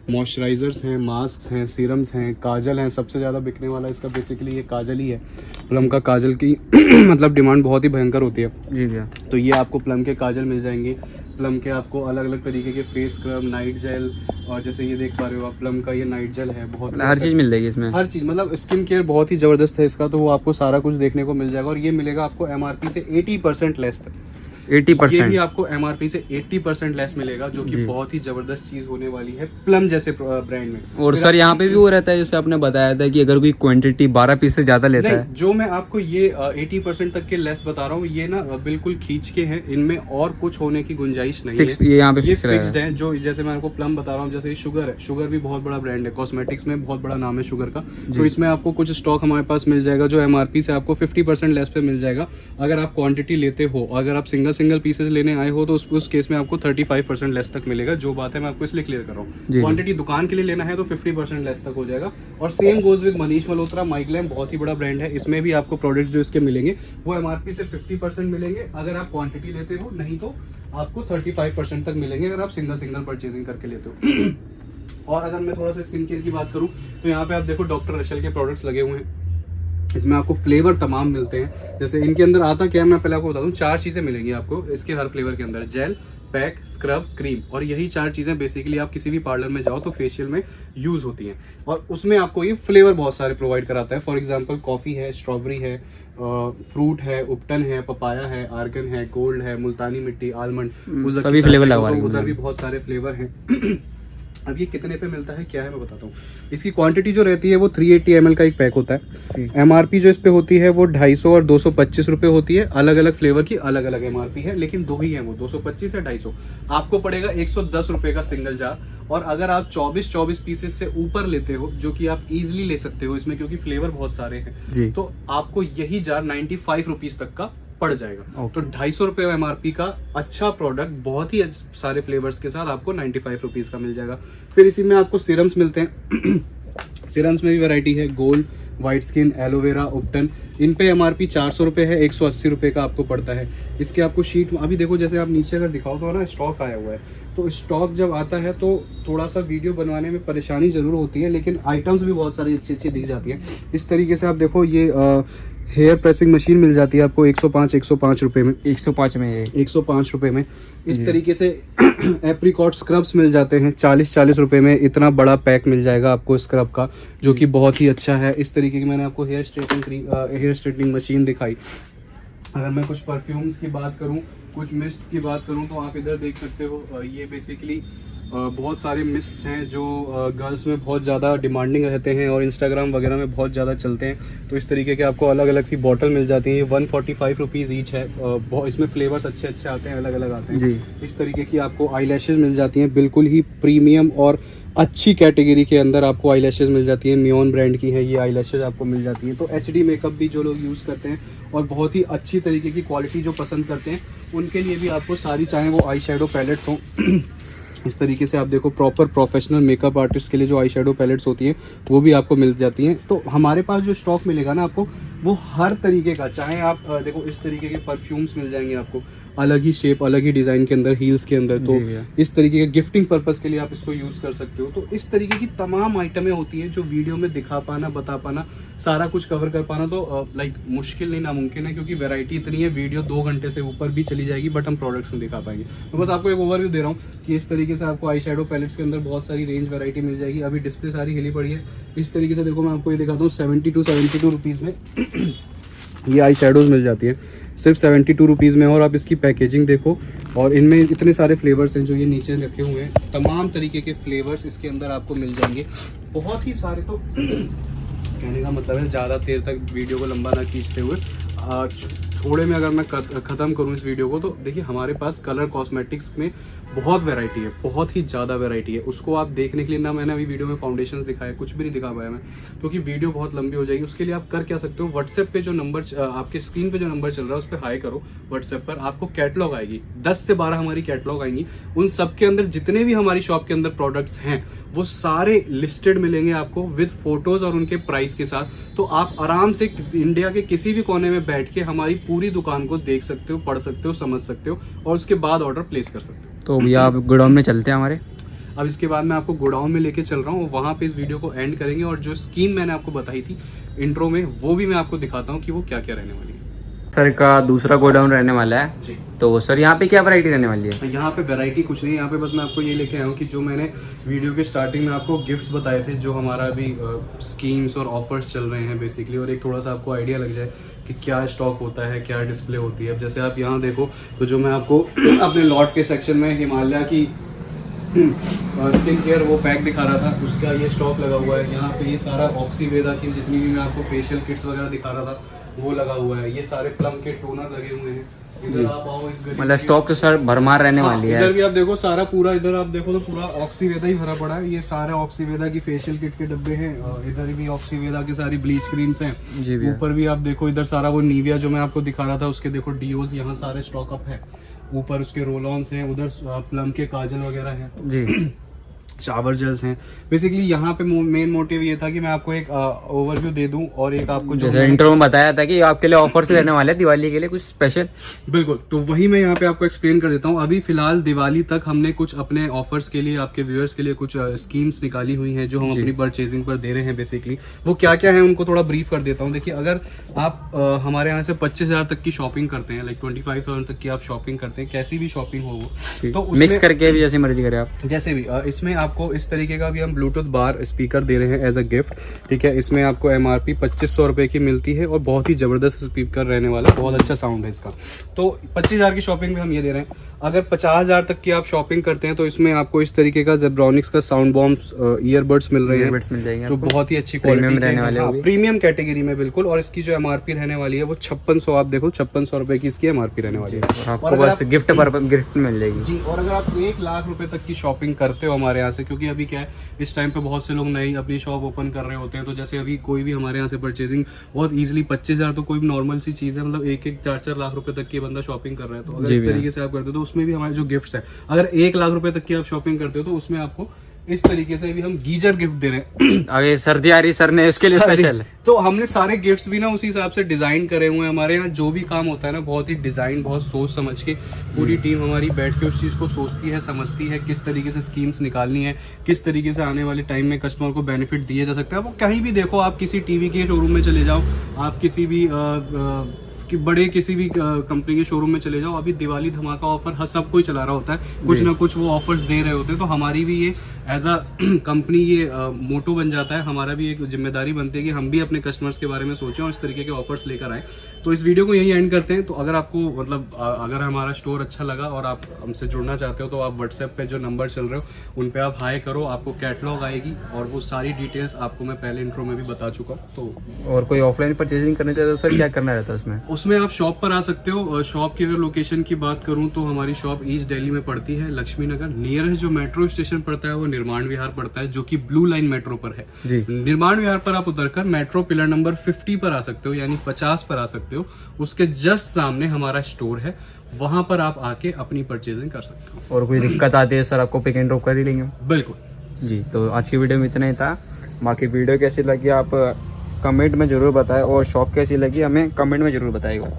मॉइस्चराइजर्स हैं, मास्क हैं, सीरम्स हैं, काजल हैं। सबसे ज़्यादा बिकने वाला इसका बेसिकली ये काजल ही है। प्लम का काजल की मतलब डिमांड बहुत ही भयंकर होती है जी भैया। तो ये आपको प्लम के काजल मिल जाएंगे। प्लम के आपको अलग अलग तरीके के फेस स्क्रब, नाइट जेल, और जैसे ये देख पा रहे हो आप प्लम का ये नाइट जेल है। बहुत हर चीज मिल जाएगी इसमें, हर चीज। मतलब स्किन केयर बहुत ही जबरदस्त है इसका, तो वो आपको सारा कुछ देखने को मिल जाएगा। और ये मिलेगा आपको एमआरपी से 80% लेस तक। 80%? ये भी आपको एमआरपी से 80% लेस मिलेगा, जो कि बहुत ही जबरदस्त चीज होने वाली है प्लम जैसे ब्रांड में। और सर यहाँ पे भी वो रहता है जैसे आपने बताया था कि अगर कोई क्वांटिटी 12 पीस से ज्यादा लेता है, जो मैं आपको ये 80% तक के लेस बता रहा हूँ, ये ना बिल्कुल खींच के हैं, इनमें और कुछ होने की गुंजाइश नहीं है। ये यहाँ पे फिक्स्ड है। जो जैसे मैं आपको प्लम बता रहा हूँ, जैसे शुगर है, शुगर भी बहुत बड़ा ब्रांड है, कॉस्मेटिक्स में बहुत बड़ा नाम है शुगर का। तो इसमें आपको कुछ स्टॉक हमारे पास मिल जाएगा जो एमआरपी से आपको 50% लेस पे मिल जाएगा अगर आप क्वांटिटी लेते हो। अगर आप सिंगल पीसेस लेने आए हो तो उस केस में आपको 35% लेस तक मिलेगा। जो बात है मैं आपको इसलिए क्लियर कर रहा हूँ। क्वांटिटी दुकान के लिए लेना है तो 50% लेस तक हो जाएगा। और same goes with Manish Malhotra. MyGlamm बहुत ही बड़ा ब्रांड है, इसमें भी आपको प्रोडक्ट्स जो इसके मिलेंगे वो एमआरपी से 50% मिलेंगे अगर आप क्वांटिटी लेते हो, नहीं तो आपको 35% तक मिलेंगे अगर आप सिंगल परचेजिंग करके लेते हो। और अगर मैं थोड़ा सा स्किन केयर की बात करूँ तो यहाँ पे आप देखो डॉक्टर रशल के प्रोडक्ट्स लगे हुए हैं। इसमें आपको फ्लेवर तमाम मिलते हैं। जैसे इनके अंदर आता क्या है मैं पहले आपको बता दूं, 4 चीजें मिलेंगी आपको इसके हर फ्लेवर के अंदर, जेल, पैक, स्क्रब, क्रीम। और यही 4 चीजें बेसिकली आप किसी भी पार्लर में जाओ तो फेशियल में यूज होती हैं। और उसमें आपको ये फ्लेवर बहुत सारे प्रोवाइड कराता है। फॉर एग्जांपल कॉफी है, स्ट्रॉबेरी है, फ्रूट है, उपटन है, पपाया है, आर्गन है, गोल्ड है, मुल्तानी मिट्टी, आलमंड, सभी फ्लेवर लगा उधर भी बहुत सारे फ्लेवर हैं। अब ये कितने पे मिलता है क्या है मैं बताता हूँ। इसकी क्वांटिटी जो रहती है वो 380 ml का एक पैक होता है। MRP जो इस पे होती है वो 250 और 225 रुपये होती है। अलग अलग फ्लेवर की अलग अलग MRP है, लेकिन दो ही है वो, 225 या 250। आपको पड़ेगा 110 रुपये का सिंगल जार। और अगर आप 24 पीसेस से ऊपर लेते हो, जो कि आप इजिली ले सकते हो इसमें क्योंकि फ्लेवर बहुत सारे हैं, तो आपको यही जार 95 रुपीज तक का पड़ जाएगा। तो 250 रुपये MRP का अच्छा प्रोडक्ट बहुत ही सारे फ्लेवर्स के साथ आपको 95 रुपीज का मिल जाएगा। फिर इसी में आपको सीरम्स मिलते हैं। सीरम्स में भी वैरायटी है, गोल्ड, व्हाइट स्किन, एलोवेरा, उपटन। इन पे MRP 400 रुपये है, 180 रुपये का आपको पड़ता है। इसके आपको शीट अभी देखो, जैसे आप नीचे अगर दिखाओ तो ना स्टॉक आया हुआ है। तो स्टॉक जब आता है तो थोड़ा सा वीडियो बनवाने में परेशानी जरूर होती है, लेकिन आइटम्स भी बहुत सारी अच्छी अच्छी दिख जाती है। इस तरीके से आप देखो, ये हेयर प्रेसिंग मशीन मिल जाती है आपको 105 रुपए में। 105 में है, 105 रुपए में। इस तरीके से एप्रिकॉट स्क्रब्स मिल जाते हैं 40 रुपए में। इतना बड़ा पैक मिल जाएगा आपको स्क्रब का, जो कि बहुत ही अच्छा है। इस तरीके की मैंने आपको हेयर स्ट्रेटनिंग मशीन दिखाई। अगर मैं कुछ परफ्यूम्स की बात करूं, कुछ मिस्ट्स की बात करूं, तो आप इधर देख सकते हो। ये बेसिकली बहुत सारे मिस्ट्स हैं जो गर्ल्स में बहुत ज़्यादा डिमांडिंग रहते हैं और इंस्टाग्राम वगैरह में बहुत ज़्यादा चलते हैं। तो इस तरीके के आपको अलग अलग सी बॉटल मिल जाती हैं। ये 145 रुपीज़ ईच है। इसमें फ्लेवर्स अच्छे अच्छे आते हैं, अलग अलग आते हैं जी। इस तरीके की आपको आई लैशेज़ मिल जाती हैं, बिल्कुल ही प्रीमियम और अच्छी कैटेगरी के अंदर आपको आई लैशेज़ मिल जाती है। मियोन ब्रांड की है ये आई लैशेज़ आपको मिल जाती हैं। तो HD मेकअप भी जो लोग यूज़ करते हैं और बहुत ही अच्छी तरीके की क्वालिटी जो पसंद करते हैं, उनके लिए भी आपको सारी, चाहे वो आई शेडो पैलेट्स हों इस तरीके से आप देखो, प्रॉपर प्रोफेशनल मेकअप आर्टिस्ट के लिए जो आई शेडो पैलेट्स होती हैं वो भी आपको मिल जाती हैं। तो हमारे पास जो स्टॉक मिलेगा ना आपको, वो हर तरीके का, चाहे आप देखो इस तरीके के परफ्यूम्स मिल जाएंगे आपको, अलग ही शेप, अलग ही डिज़ाइन के अंदर, हील्स के अंदर। तो इस तरीके के गिफ्टिंग पर्पस के लिए आप इसको यूज़ कर सकते हो। तो इस तरीके की तमाम आइटमें होती हैं जो वीडियो में दिखा पाना, बता पाना, सारा कुछ कवर कर पाना तो लाइक मुश्किल नहीं, नामुमकिन है, क्योंकि वैरायटी इतनी है। वीडियो 2 घंटे से ऊपर भी चली जाएगी, बट हम प्रोडक्ट्स नहीं दिखा पाएंगे। तो बस आपको एक ओवरव्यू दे रहा हूँ कि इस तरीके से आपको आई शेडो पैलेट्स के अंदर बहुत सारी रेंज वैरायटी मिल जाएगी। अभी डिस्प्ले सारी हिली पड़ी है। इस तरीके से देखो, मैं आपको ये दिखाता हूँ, 72 रुपीज़ में ये आई शेडोज़ मिल जाती है, सिर्फ 72 रुपीज़ में। और आप इसकी पैकेजिंग देखो, और इनमें इतने सारे फ्लेवर्स हैं जो ये नीचे रखे हुए हैं। तमाम तरीके के फ्लेवर्स इसके अंदर आपको मिल जाएंगे, बहुत ही सारे। तो कहने का मतलब है, ज़्यादा देर तक वीडियो को लंबा ना खींचते हुए थोड़े में अगर मैं ख़त्म करूँ इस वीडियो को, तो देखिए हमारे पास कलर कॉस्मेटिक्स में बहुत वैरायटी है, बहुत ही ज़्यादा वैरायटी है। उसको आप देखने के लिए ना मैंने अभी वीडियो में फाउंडेशन दिखाया, कुछ भी नहीं दिखा पाया मैं, क्योंकि वीडियो बहुत लंबी हो जाएगी। उसके लिए आप कर क्या सकते हो, व्हाट्सएप पे जो नंबर आपके स्क्रीन पे जो नंबर चल रहा है उस पर हाई करो। व्हाट्सएप पर आपको कैटलॉग आएगी, 10 से 12 हमारी कैटलॉग आएंगी। उन सब के अंदर जितने भी हमारी शॉप के अंदर प्रोडक्ट्स हैं वो सारे लिस्टेड मिलेंगे आपको विद फोटोज और उनके प्राइस के साथ। तो आप आराम से इंडिया के किसी भी कोने में बैठ के हमारी पूरी दुकान को देख सकते हो, पढ़ सकते हो, समझ सकते हो, और उसके बाद ऑर्डर प्लेस कर सकते हो। तो भैया आप गोडाउन में चलते हैं हमारे। अब इसके बाद मैं आपको गोडाउन में लेके चल रहा हूँ, वहाँ पे इस वीडियो को एंड करेंगे, और जो स्कीम मैंने आपको बताई थी इंट्रो में, वो भी मैं आपको दिखाता हूँ कि वो क्या क्या रहने वाली है। सर का दूसरा गोडाउन रहने वाला है जी। तो सर यहाँ पे क्या वैरायटी रहने वाली है? यहाँ पे वैरायटी कुछ नहीं है, यहाँ पे बस मैं आपको ये लेके आया हूँ कि जो मैंने वीडियो के स्टार्टिंग में आपको गिफ्ट्स बताए थे, जो हमारा अभी स्कीम्स और ऑफर्स चल रहे हैं बेसिकली, और एक थोड़ा सा आपको आइडिया लग जाए कि क्या स्टॉक होता है, क्या डिस्प्ले होती है। अब जैसे आप यहाँ देखो, तो जो मैं आपको अपने लॉट के सेक्शन में हिमालय की स्किन केयर वो पैक दिखा रहा था, उसका ये स्टॉक लगा हुआ है। यहाँ पे ये सारा ऑक्सीवेदा की जितनी भी मैं आपको फेशियल किट्स वगैरह दिखा रहा था वो लगा हुआ है। ये सारे प्लम के टोनर लगे हुए हैं। इधर आप आओ, इस गली मतलब स्टॉक तो सर भरमार रहने वाली है। इधर भी आप देखो, सारा पूरा, इधर आप देखो तो पूरा ऑक्सीवेदा ही भरा पड़ा है। ये सारे ऑक्सीवेदा की फेशियल किट के डब्बे हैं। इधर भी ऑक्सीवेदा की सारी ब्लीच क्रीम्स हैं जी। ऊपर भी आप देखो, इधर सारा वो निविया जो मैं आपको दिखा रहा था उसके देखो डीओज यहाँ सारे स्टॉक अप है। ऊपर उसके रोल ऑन्स हैं, उधर प्लम के काजल वगैरह हैं जी, शावर जेल्स हैं। बेसिकली यहाँ पे मेन मोटिव ये था कि मैं आपको एक ओवरव्यू दे दूं, और एक आपको जैसे इंट्रो में बताया था कि आपके लिए ऑफर्स रहने वाले हैं दिवाली के लिए कुछ स्पेशल। बिल्कुल, तो वही मैं यहाँ पे आपको एक्सप्लेन कर देता हूँ। अभी फिलहाल दिवाली तक हमने कुछ अपने ऑफर्स के लिए, आपके व्यूअर्स के लिए कुछ स्कीम्स निकाली हुई हैं जो हम अपनी परचेजिंग पर दे रहे हैं। बेसिकली वो क्या क्या है उनको थोड़ा ब्रीफ कर देता हूँ। देखिए, अगर आप हमारे यहाँ से 25,000 तक की शॉपिंग करते हैं, लाइक 25,000 तक की आप शॉपिंग करते हैं, कैसी भी शॉपिंग हो वो, तो मिक्स करके भी जैसे मर्जी करें आप, जैसे भी इसमें इसमें आपको इस तरीके का भी हम ब्लूटूथ बार स्पीकर दे रहे हैं एज अ गिफ्ट, ठीक है। इसमें आपको MRP 2500 रुपए की मिलती है और बहुत ही जबरदस्त स्पीकर रहने वाला है, बहुत अच्छा साउंड है इसका। तो 25,000 की शॉपिंग में हम ये दे रहे हैं। अगर 50,000 तक की आप शॉपिंग करते हैं तो इसमें आपको इस तरीके का जेब्रॉनिक्स का साउंड बॉम्ब्स ईयरबड्स मिल रहे हैं, मिल जाएंगे जो बहुत ही अच्छी प्रीमियम क्वालिटी रहने वाले, प्रीमियम कैटेगरी में बिल्कुल। और इसकी जो MRP रहने वाली है वो 5600, आप देखो 5600 रुपए की इसकी MRP रहने वाली है। आपको बस गिफ्ट मिल जाएगी जी। और अगर आप 1 लाख रुपए तक की शॉपिंग करते हो हमारे यहाँ से, क्योंकि अभी क्या है इस टाइम पे बहुत से लोग नई अपनी शॉप ओपन कर रहे होते हैं, तो जैसे अभी कोई भी हमारे यहाँ से परचेजिंग बहुत इजीली 25,000 तो कोई नॉर्मल सी चीज है, मतलब 1-1, 4-4 लाख रुपए तक की बंदा शॉपिंग कर रहा है। तो अगर इस तरीके से आप करते हो तो उसमें भी हमारे जो गिफ्ट्स है, अगर 1 लाख रुपए तक की आप शॉपिंग करते हो तो उसमें आपको इस तरीके से भी हम गीजर गिफ्ट दे रहे हैं। आगे सर्दी आ रही, सर ने इसके लिए स्पेशल है, तो हमने सारे गिफ्ट्स भी ना उसी हिसाब से डिजाइन करे हुए हैं। हमारे यहाँ जो भी काम होता है ना बहुत ही डिजाइन, बहुत सोच समझ के पूरी टीम हमारी बैठ के उस चीज को सोचती है, समझती है किस तरीके से स्कीम्स निकालनी है, किस तरीके से आने वाले टाइम में कस्टमर को बेनिफिट दिया जा सकता है। वो कहीं भी देखो, आप किसी टीवी के शोरूम में चले जाओ, आप किसी भी कि बड़े किसी भी कंपनी के शोरूम में चले जाओ, अभी दिवाली धमाका ऑफर सब कोई चला रहा होता है, कुछ ना कुछ वो ऑफर्स दे रहे होते हैं। तो हमारी भी ये एज अ कंपनी ये मोटो बन जाता है, हमारा भी एक जिम्मेदारी बनती है कि हम भी अपने कस्टमर्स के बारे में सोचें और इस तरीके के ऑफर्स लेकर आए। तो इस वीडियो को यही एंड करते हैं। तो अगर आपको मतलब अगर हमारा स्टोर अच्छा लगा और आप हमसे जुड़ना चाहते हो तो आप व्हाट्सएप पे जो नंबर चल रहे हो उन पे आप हाई करो, आपको कैटलॉग आएगी और वो सारी डिटेल्स आपको मैं पहले इंट्रो में भी बता चुका हूँ। तो और कोई ऑफलाइन परचेजिंग करना चाहते हो सर, क्या करना रहता है उसमें? उसमें आप शॉप पर आ सकते हो। शॉप की अगर लोकेशन की बात करूं तो हमारी शॉप ईस्ट दिल्ली में पड़ती है, लक्ष्मी नगर। नियरेस्ट जो मेट्रो स्टेशन पड़ता है वो निर्माण विहार पड़ता है, जो कि ब्लू लाइन मेट्रो पर है जी। निर्माण विहार पर आप उतरकर मेट्रो पिलर नंबर 50 पर आ सकते हो, यानी 50 पर आ सकते हो। उसके जस्ट सामने हमारा स्टोर है, वहां पर आप आके अपनी परचेजिंग कर सकते हो। और कोई दिक्कत आती है सर, आपको पिक एंड ड्रॉप कर ही लेंगे। बिल्कुल जी। तो आज की वीडियो में इतना ही था। बाकी वीडियो कैसी लगी आप कमेंट में जरूर बताएं, और शॉप कैसी लगी हमें कमेंट में जरूर बताइएगा।